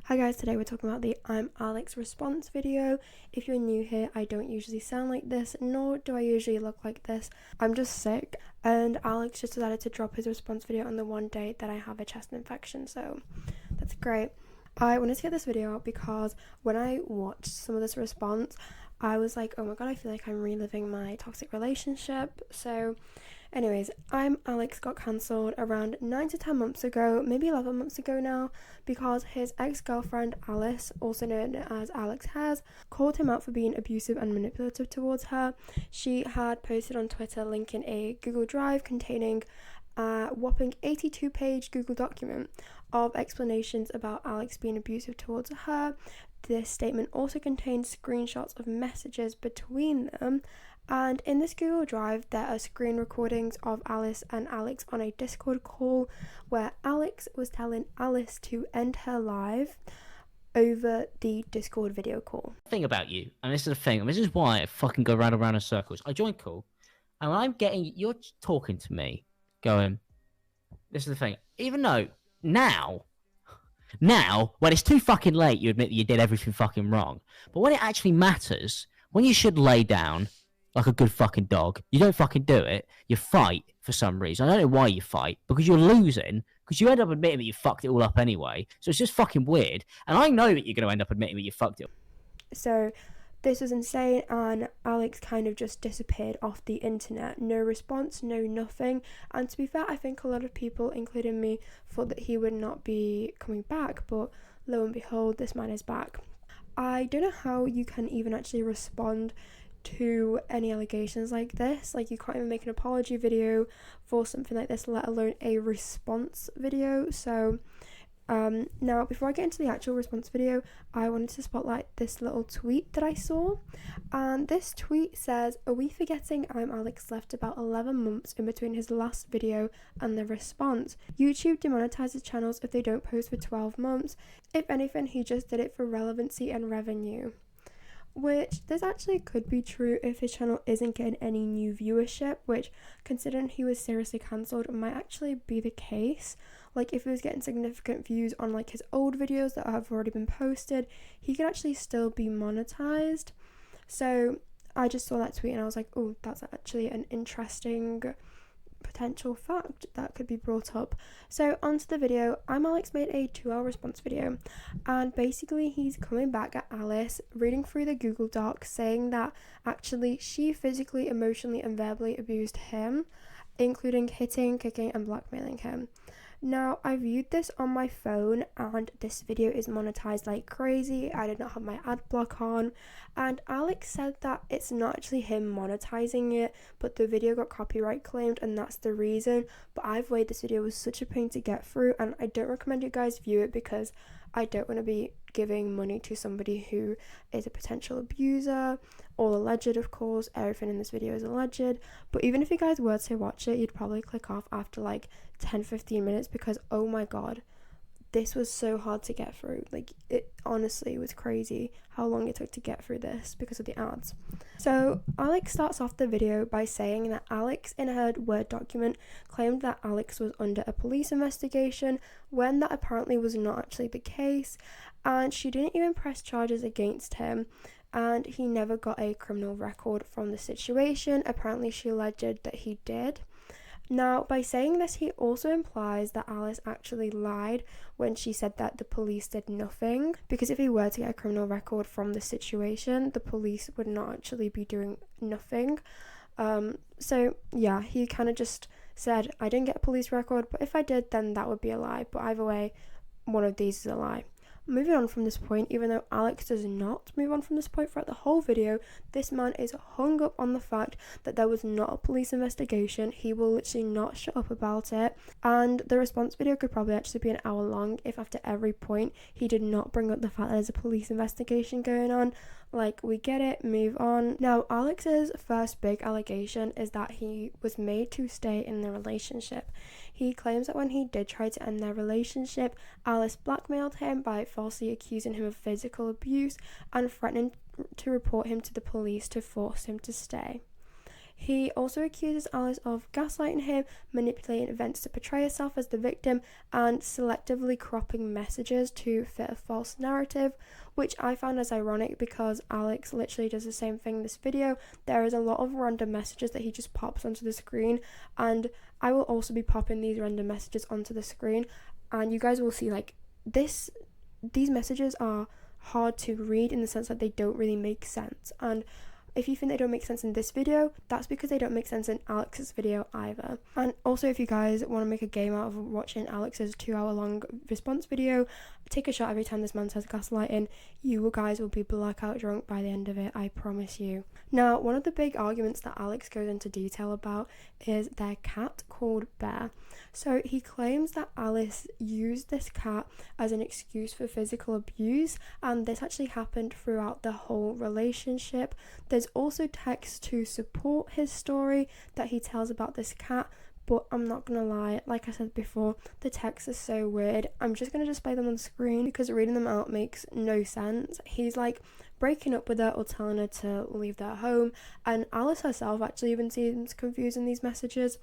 Hi guys, today we're talking about the ImAllexx response video. If you're new here, I don't usually sound like this, nor do I usually look like this. I'm just sick, and Alex just decided to drop his response video on the one day that I have a chest infection, so that's great. I wanted to get this video out because when I watched some of this response, I was like, oh my god, I feel like I'm reliving my toxic relationship. So anyways, ImAllexx got cancelled around 9 to 10 months ago, maybe 11 months ago now, because his ex-girlfriend Alice, also known as Alex Hairs, called him out for being abusive and manipulative towards her. She had posted on Twitter linking a Google Drive containing a whopping 82-page Google document of explanations about Alex being abusive towards her. This statement also contained screenshots of messages between them, and in this Google Drive there are screen recordings of Alice and Alex on a Discord call where Alex was telling Alice to end her life over the Discord video call. Thing about you, and this is the thing, and this is why I fucking go round and round in circles. I join call, and when I'm getting, you're talking to me, going, this is the thing, even though now, when it's too fucking late, you admit that you did everything fucking wrong, but when it actually matters, when you should lay down like a good fucking dog, you don't fucking do it, you fight for some reason. I don't know why you fight, because you're losing, because you end up admitting that you fucked it all up anyway, so it's just fucking weird, and I know that you're going to end up admitting that you fucked it. So this was insane, and Alex kind of just disappeared off the internet. No response, no nothing. And to be fair, I think a lot of people, including me, thought that he would not be coming back, but lo and behold, this man is back. I don't know how you can even actually respond to any allegations like this. Like, you can't even make an apology video for something like this, let alone a response video. So now, before I get into the actual response video, I wanted to spotlight this little tweet that I saw. And this tweet says, "Are we forgetting ImAllexx left about 11 months in between his last video and the response? YouTube demonetizes channels if they don't post for 12 months. If anything, he just did it for relevancy and revenue." Which, this actually could be true if his channel isn't getting any new viewership, which, considering he was seriously cancelled, might actually be the case. Like, if he was getting significant views on like his old videos that have already been posted, he could actually still be monetized. So I just saw that tweet and I was like, oh, that's actually an interesting potential fact that could be brought up. So onto the video. ImAllexx made a 2-hour response video, and basically he's coming back at Alice, reading through the Google Doc, saying that actually she physically, emotionally and verbally abused him, including hitting, kicking and blackmailing him. Now, I viewed this on my phone and this video is monetized like crazy. I did not have my ad block on, and Alex said that it's not actually him monetizing it, but the video got copyright claimed and that's the reason. But either way, this video was such a pain to get through, and I don't recommend you guys view it because I don't want to be giving money to somebody who is a potential abuser, all alleged, of course. Everything in this video is alleged, but even if you guys were to watch it, you'd probably click off after like 10-15 minutes because oh my god, this was so hard to get through. Like, it honestly was crazy how long it took to get through this because of the ads. So Alex starts off the video by saying that Alex, in her Word document, claimed that Alex was under a police investigation when that apparently was not actually the case, and she didn't even press charges against him, and he never got a criminal record from the situation. Apparently she alleged that he did. Now, by saying this, he also implies that Alice actually lied when she said that the police did nothing, because if he were to get a criminal record from the situation, the police would not actually be doing nothing. So yeah, he kind of just said, I didn't get a police record, but if I did, then that would be a lie. But either way, one of these is a lie. Moving on from this point, even though Alex does not move on from this point throughout the whole video, this man is hung up on the fact that there was not a police investigation. He will literally not shut up about it, and the response video could probably actually be an hour long if after every point he did not bring up the fact that there's a police investigation going on. Like, we get it, move on. Now, Alex's first big allegation is that he was made to stay in the relationship. He claims that when he did try to end their relationship, Alice blackmailed him by falsely accusing him of physical abuse and threatening to report him to the police to force him to stay. He also accuses Alice of gaslighting him, manipulating events to portray herself as the victim, and selectively cropping messages to fit a false narrative, which I found as ironic because Alex literally does the same thing in this video. There is a lot of random messages that he just pops onto the screen, and I will also be popping these random messages onto the screen, and you guys will see like these messages are hard to read in the sense that they don't really make sense. And if you think they don't make sense in this video, that's because they don't make sense in Alex's video either. And also, if you guys want to make a game out of watching Alex's 2-hour long response video, take a shot every time this man says gaslighting. You guys will be blackout drunk by the end of it, I promise you. Now, one of the big arguments that Alex goes into detail about is their cat called Bear. So he claims that Alice used this cat as an excuse for physical abuse, and this actually happened throughout the whole relationship. There's also text to support his story that he tells about this cat, but I'm not gonna lie, like I said before, the text is so weird. I'm just gonna display them on screen because reading them out makes no sense. He's like breaking up with her or telling her to leave their home, and Alice herself actually even seems confused in these messages.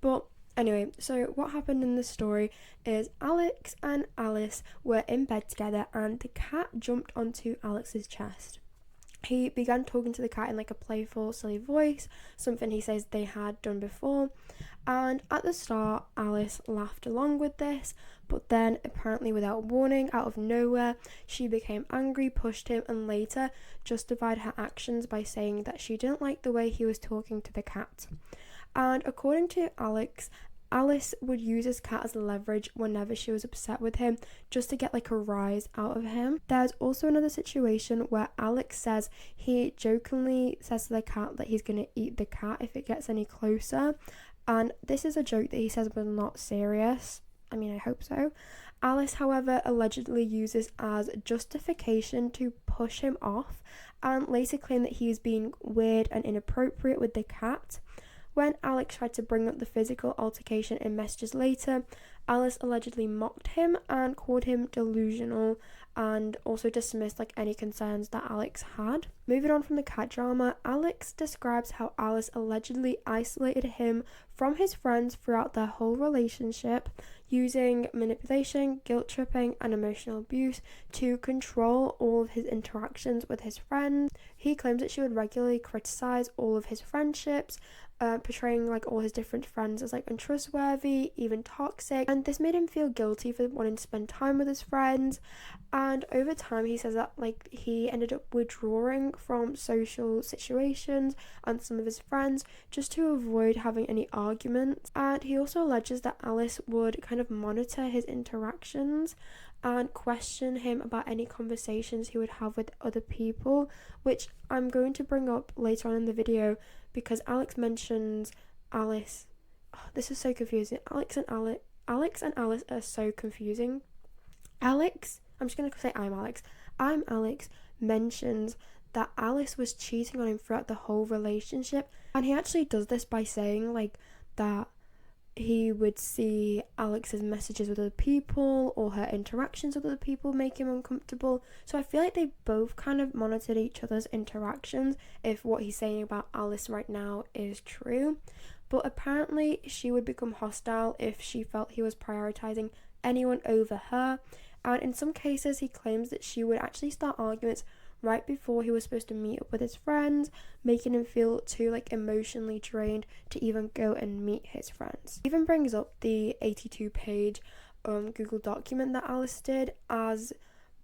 But anyway, so what happened in the story is Alex and Alice were in bed together, and the cat jumped onto Alex's chest. He began talking to the cat in like a playful, silly voice, something he says they had done before. And at the start, Alice laughed along with this, but then apparently without warning, out of nowhere, she became angry, pushed him, and later justified her actions by saying that she didn't like the way he was talking to the cat. And according to Alex, Alice would use his cat as leverage whenever she was upset with him, just to get like a rise out of him. There's also another situation where Alex says he jokingly says to the cat that he's going to eat the cat if it gets any closer, and this is a joke that he says was not serious. I mean, I hope so. Alice, however, allegedly uses as justification to push him off, and later claimed that he was being weird and inappropriate with the cat. When Alex tried to bring up the physical altercation in messages later, Alice allegedly mocked him and called him delusional, and also dismissed like any concerns that Alex had. Moving on from the cat drama, Alex describes how Alice allegedly isolated him from his friends throughout their whole relationship, using manipulation, guilt tripping, and emotional abuse to control all of his interactions with his friends. He claims that she would regularly criticize all of his friendships, portraying like all his different friends as like untrustworthy, even toxic, and this made him feel guilty for wanting to spend time with his friends. And over time, he says that like he ended up withdrawing from social situations and some of his friends just to avoid having any arguments. And he also alleges that Alice would kind of monitor his interactions and question him about any conversations he would have with other people, which I'm going to bring up later on in the video because Alex mentions Alice. Oh, this is so confusing. Alex and Alice are so confusing. Alex, I'm just going to say ImAllexx mentions that Alice was cheating on him throughout the whole relationship, and he actually does this by saying like that he would see Alex's messages with other people or her interactions with other people make him uncomfortable. So I feel like they both kind of monitored each other's interactions if what he's saying about Alice right now is true. But apparently she would become hostile if she felt he was prioritizing anyone over her. And in some cases he claims that she would actually start arguments right before he was supposed to meet up with his friends, making him feel too like emotionally drained to even go and meet his friends. He even brings up the 82-page Google document that Alice did as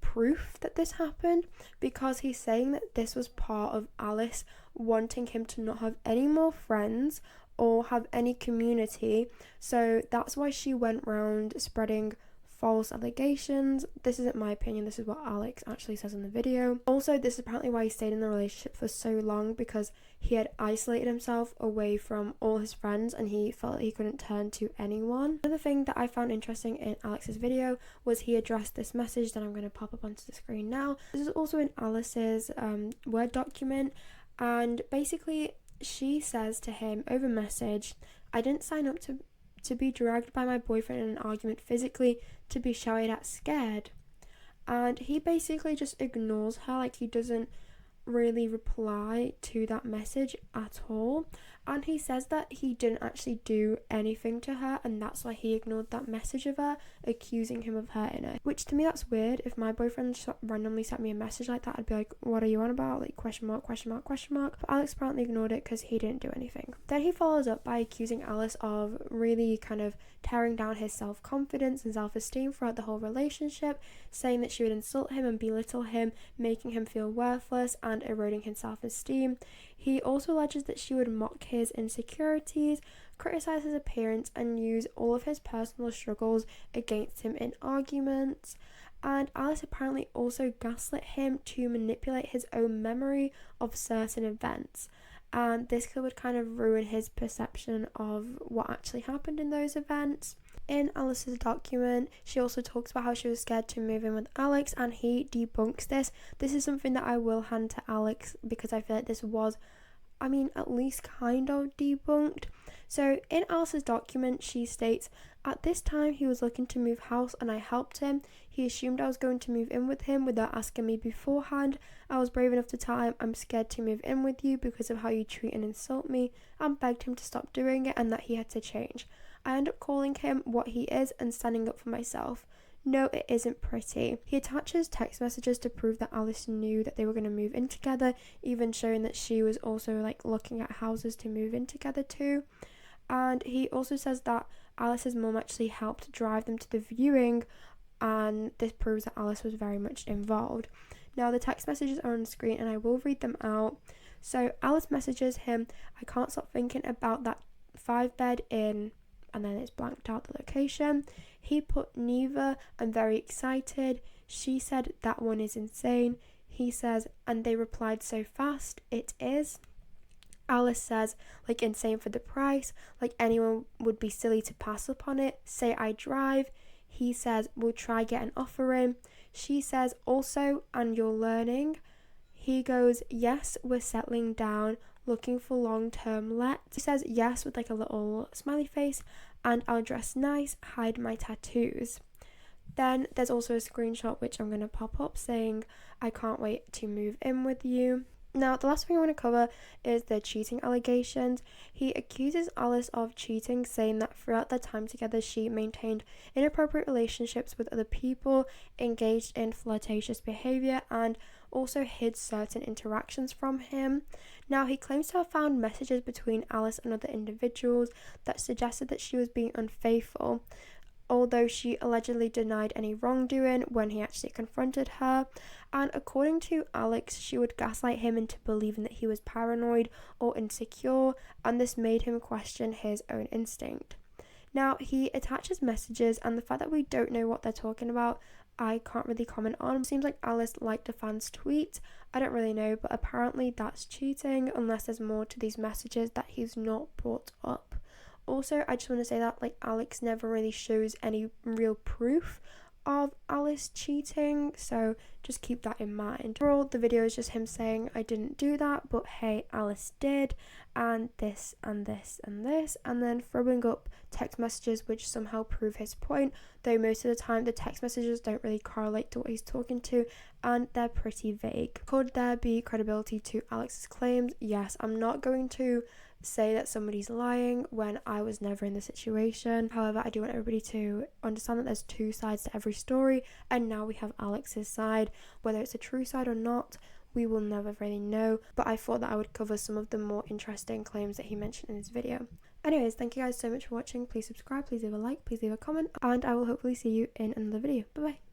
proof that this happened, because he's saying that this was part of Alice wanting him to not have any more friends or have any community. So that's why she went around spreading false allegations. This isn't my opinion, this is what Alex actually says in the video. Also, this is apparently why he stayed in the relationship for so long, because he had isolated himself away from all his friends and he felt he couldn't turn to anyone. Another thing that I found interesting in Alex's video was he addressed this message that I'm going to pop up onto the screen now. This is also in Alice's Word document, and basically she says to him over message, "I didn't sign up to be dragged by my boyfriend in an argument physically, to be shouted at scared." And he basically just ignores her, like he doesn't really reply to that message at all. And he says that he didn't actually do anything to her, and that's why he ignored that message of her, accusing him of hurting her. Which to me, that's weird. If my boyfriend randomly sent me a message like that, I'd be like, what are you on about? Like, question mark, question mark, question mark. But Alex apparently ignored it because he didn't do anything. Then he follows up by accusing Alice of really kind of tearing down his self-confidence and self-esteem throughout the whole relationship, saying that she would insult him and belittle him, making him feel worthless and eroding his self-esteem. He also alleges that she would mock his insecurities, criticize his appearance, and use all of his personal struggles against him in arguments. And Alice apparently also gaslit him to manipulate his own memory of certain events. And this would kind of ruin his perception of what actually happened in those events. In Alice's document, she also talks about how she was scared to move in with Alex, and he debunks this. This is something that I will hand to Alex because I feel like this was, at least kind of debunked. So in Alice's document, she states, at this time he was looking to move house and I helped him. He assumed I was going to move in with him without asking me beforehand. I was brave enough to tell him I'm scared to move in with you because of how you treat and insult me, and begged him to stop doing it and that he had to change. I end up calling him what he is and standing up for myself. No, it isn't pretty. He attaches text messages to prove that Alice knew that they were going to move in together, even showing that she was also looking at houses to move in together too. And he also says that Alice's mum actually helped drive them to the viewing, and this proves that Alice was very much involved. Now the text messages are on screen and I will read them out. So Alice messages him, I can't stop thinking about that 5-bed in, and then it's blanked out the location. He put neither, I'm very excited. She said that one is insane. He says, and they replied so fast, it is. Alice says, insane for the price, anyone would be silly to pass up on it. Say I drive. He says, we'll try get an offer in. She says, also, and you're learning. He goes, yes, we're settling down, looking for long-term let. He says yes with a little smiley face, and I'll dress nice, hide my tattoos. Then there's also a screenshot which I'm going to pop up saying, I can't wait to move in with you. Now, the last thing I want to cover is the cheating allegations. He accuses Alice of cheating, saying that throughout their time together, she maintained inappropriate relationships with other people, engaged in flirtatious behavior, and also hid certain interactions from him. Now, he claims to have found messages between Alice and other individuals that suggested that she was being unfaithful, although she allegedly denied any wrongdoing when he actually confronted her. And according to Alex, she would gaslight him into believing that he was paranoid or insecure, and this made him question his own instinct. Now, he attaches messages, and the fact that we don't know what they're talking about, I can't really comment on. It seems like Alice liked a fan's tweet. I don't really know, but apparently that's cheating unless there's more to these messages that he's not brought up. Also, I just want to say that Alex never really shows any real proof of Alice cheating, so just keep that in mind. Overall, the video is just him saying I didn't do that, but hey, Alice did, and this and this and this, and then throwing up text messages which somehow prove his point, though most of the time the text messages don't really correlate to what he's talking to, and they're pretty vague. Could there be credibility to Alex's claims? Yes. I'm not going to say that somebody's lying when I was never in the situation. However, I do want everybody to understand that there's two sides to every story, and now we have Alex's side. Whether it's a true side or not, we will never really know, but I thought that I would cover some of the more interesting claims that he mentioned in this video. Anyways, thank you guys so much for watching. Please subscribe, please leave a like, please leave a comment, and I will hopefully see you in another video. Bye bye.